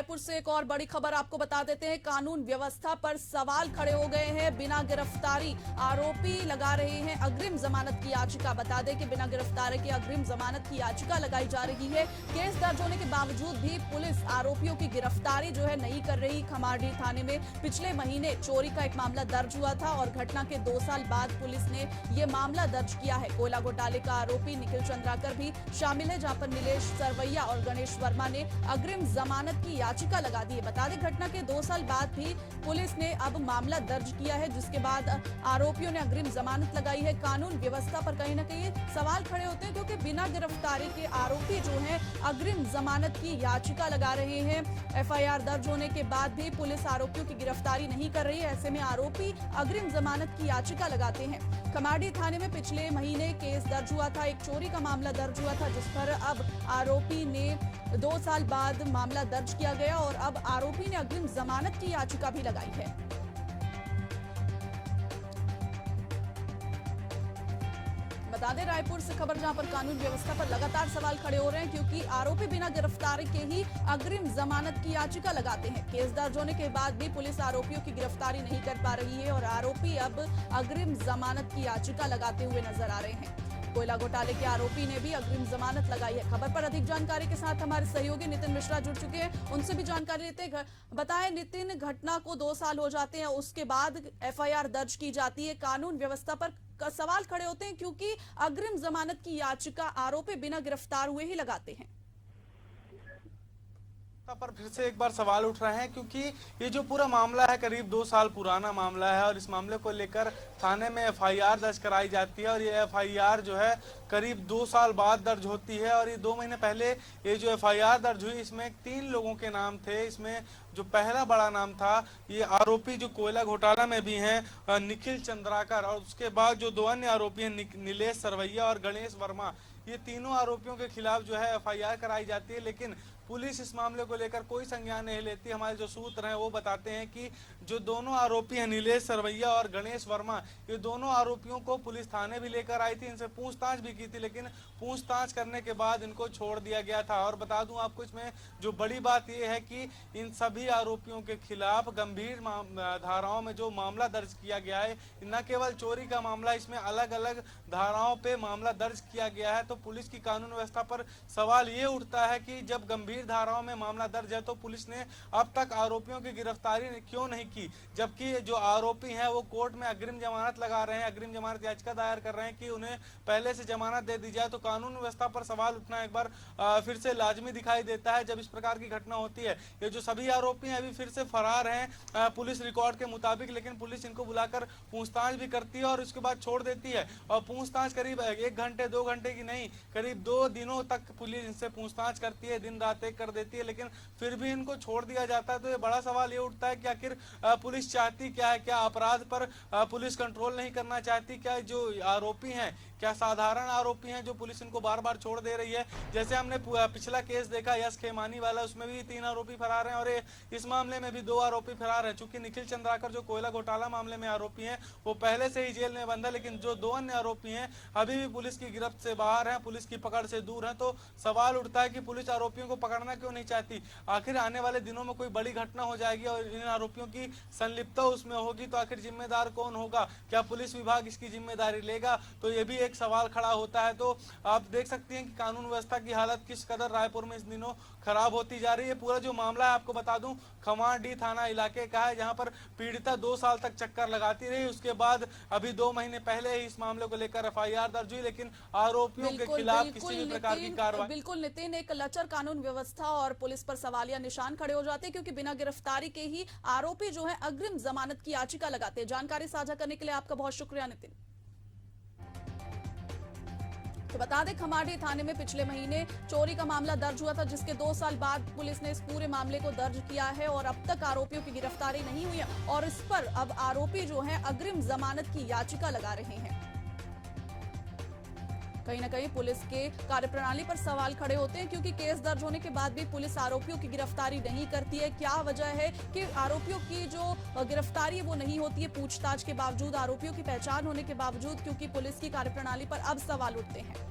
रायपुर से एक और बड़ी खबर आपको बता देते हैं। कानून व्यवस्था पर सवाल खड़े हो गए हैं। बिना गिरफ्तारी आरोपी लगा रहे हैं अग्रिम जमानत की याचिका। बता दें कि बिना गिरफ्तारी की अग्रिम जमानत की याचिका लगाई जा रही है। केस दर्ज होने के बावजूद भी पुलिस आरोपियों की गिरफ्तारी जो है नहीं कर रही। खमारडीह थाने में पिछले महीने चोरी का एक मामला दर्ज हुआ था और घटना के 2 साल बाद पुलिस ने यह मामला दर्ज किया है। कोयला घोटाले का आरोपी निखिल चंद्राकर भी शामिल है, जहां पर नीलेश सरवैया और गणेश वर्मा ने अग्रिम जमानत की याचिका लगा दी है। बता दें घटना के 2 साल बाद भी पुलिस ने अब मामला दर्ज किया है, जिसके बाद आरोपियों ने अग्रिम जमानत लगाई है। कानून व्यवस्था पर कहीं ना कहीं सवाल खड़े होते हैं, क्योंकि बिना गिरफ्तारी के आरोपी जो हैं अग्रिम जमानत की याचिका लगा रहे हैं। एफआईआर दर्ज होने के बाद भी पुलिस आरोपियों की गिरफ्तारी नहीं कर रही है। ऐसे में आरोपी अग्रिम जमानत की याचिका लगाते हैं। खमारडीह थाने में पिछले महीने केस दर्ज हुआ था, एक चोरी का मामला दर्ज हुआ था, जिस पर अब आरोपी ने 2 साल बाद मामला दर्ज किया गया और अब आरोपी ने अग्रिम जमानत की याचिका भी लगाई है। बता दें रायपुर से खबर, जहां पर कानून व्यवस्था पर लगातार सवाल खड़े हो रहे हैं, क्योंकि आरोपी बिना गिरफ्तारी के ही अग्रिम जमानत की याचिका लगाते हैं। केस दर्ज होने के बाद भी पुलिस आरोपियों की गिरफ्तारी नहीं कर पा रही है और आरोपी अब अग्रिम जमानत की याचिका लगाते हुए नजर आ रहे हैं। कोयला घोटाले के आरोपी ने भी अग्रिम जमानत लगाई है। खबर पर अधिक जानकारी के साथ हमारे सहयोगी नितिन मिश्रा जुड़ चुके हैं, उनसे भी जानकारी लेते हैं। बताएं नितिन, घटना को 2 साल हो जाते हैं, उसके बाद एफआईआर दर्ज की जाती है। कानून व्यवस्था पर सवाल खड़े होते हैं, क्योंकि अग्रिम जमानत की याचिका आरोपी बिना गिरफ्तार हुए ही लगाते हैं। पर फिर से एक बार सवाल उठ रहे हैं, क्योंकि ये जो पूरा मामला है करीब 2 साल पुराना मामला है और इस मामले को लेकर थाने में एफआईआर दर्ज कराई जाती है और ये एफआईआर जो है करीब 2 साल बाद दर्ज होती है। और ये 2 महीने पहले ये जो एफआईआर दर्ज हुई, इसमें 3 लोगों के नाम थे। इसमें जो पहला बड़ा नाम था, ये आरोपी जो कोयला घोटाला में भी हैं निखिल चंद्राकर, और उसके बाद जो 2 अन्य आरोपी हैं नीलेश सरवैया और गणेश वर्मा, ये तीनों आरोपियों के खिलाफ जो है एफआईआर कराई जाती है। लेकिन पुलिस इस मामले को लेकर कोई संज्ञान नहीं लेती। हमारे जो सूत्र हैं वो बताते हैं कि जो दोनों आरोपी हैं नीलेश सरवैया और गणेश वर्मा, ये दोनों आरोपियों को पुलिस थाने भी लेकर आई थी, इनसे पूछताछ भी की थी, लेकिन पूछताछ करने के बाद इनको छोड़ दिया गया था। और बता दूं आपको, इसमें जो बड़ी बात यह है कि इन सभी आरोपियों के खिलाफ गंभीर धाराओं में जो मामला दर्ज किया गया है, न केवल चोरी का मामला, इसमें अलग अलग धाराओं पे मामला दर्ज किया गया है। तो पुलिस की कानून व्यवस्था पर सवाल ये उठता है कि जब गंभीर धाराओं में मामला दर्ज है तो पुलिस ने अब तक आरोपियों की गिरफ्तारी क्यों नहीं की, जबकि जो आरोपी हैं वो कोर्ट में अग्रिम जमानत लगा रहे हैं, अग्रिम जमानत याचिका दायर कर रहे हैं कि उन्हें पहले से जमानत दे दी जाए। तो कानून व्यवस्था पर सवाल उठना एक बार फिर से लाजमी दिखाई देता है जब इस प्रकार की घटना होती है। ये जो सभी आरोपी हैं अभी फिर से फरार हैं पुलिस रिकॉर्ड के मुताबिक, लेकिन पुलिस इनको बुलाकर पूछताछ भी करती है और उसके बाद छोड़ देती है। और पूछताछ करीब 1 घंटे 2 घंटे की नहीं, करीब 2 दिनों तक पुलिस इनसे पूछताछ करती है, दिन रात एक कर देती है, लेकिन फिर भी इनको छोड़ दिया जाता है। तो ये बड़ा सवाल ये उठता है कि आखिर पुलिस चाहती क्या है? क्या अपराध पर पुलिस कंट्रोल नहीं करना चाहती? क्या जो आरोपी हैं क्या साधारण आरोपी हैं जो पुलिस इनको बार बार छोड़ दे रही है? जैसे हमने पिछला केस देखा यश खेमानी वाला, उसमें भी 3 आरोपी फरार हैं और इस मामले में भी 2 आरोपी फरार हैं। चूंकि निखिल चंद्राकर जो कोयला घोटाला मामले में आरोपी हैं वो पहले से ही जेल में बंद है, लेकिन जो 2 अन्य आरोपी हैं अभी भी पुलिस की गिरफ्त से बाहर हैं, पुलिस की पकड़ से दूर हैं। तो सवाल उठता है कि पुलिस आरोपियों को पकड़ना क्यों नहीं चाहती? आखिर आने वाले दिनों में कोई बड़ी घटना हो जाएगी और इन आरोपियों की संलिप्तता उसमें होगी, तो आखिर जिम्मेदार कौन होगा? क्या पुलिस विभाग इसकी जिम्मेदारी लेगा? तो ये भी एक सवाल खड़ा होता है। तो आप देख सकती हैं कि कानून व्यवस्था की हालत किस कदर रायपुर में इस दिनों खराब होती जा रही है। पूरा जो मामला है आपको बता दूं खमारडीह थाना इलाके का है, जहां पर पीड़िता 2 साल तक चक्कर लगाती रही। उसके बाद अभी 2 महीने पहले ही इस मामले को लेकर एफआईआर दर्ज हुई, लेकिन आरोपियों के खिलाफ किसी भी प्रकार की कार्रवाई। बिल्कुल नितिन, एक लचर कानून व्यवस्था और पुलिस पर सवालिया निशान खड़े हो जाते हैं, क्योंकि बिना गिरफ्तारी के ही आरोपी जो है अग्रिम जमानत की याचिका लगाते हैं। जानकारी साझा करने के लिए आपका बहुत शुक्रिया नितिन। तो बता दें खमारडीह थाने में पिछले महीने चोरी का मामला दर्ज हुआ था, जिसके 2 साल बाद पुलिस ने इस पूरे मामले को दर्ज किया है और अब तक आरोपियों की गिरफ्तारी नहीं हुई है और इस पर अब आरोपी जो है अग्रिम जमानत की याचिका लगा रहे हैं। कहीं ना कहीं पुलिस के कार्यप्रणाली पर सवाल खड़े होते हैं, क्योंकि केस दर्ज होने के बाद भी पुलिस आरोपियों की गिरफ्तारी नहीं करती है। क्या वजह है कि आरोपियों की जो गिरफ्तारी है वो नहीं होती है पूछताछ के बावजूद, आरोपियों की पहचान होने के बावजूद, क्योंकि पुलिस की कार्यप्रणाली पर अब सवाल उठते हैं।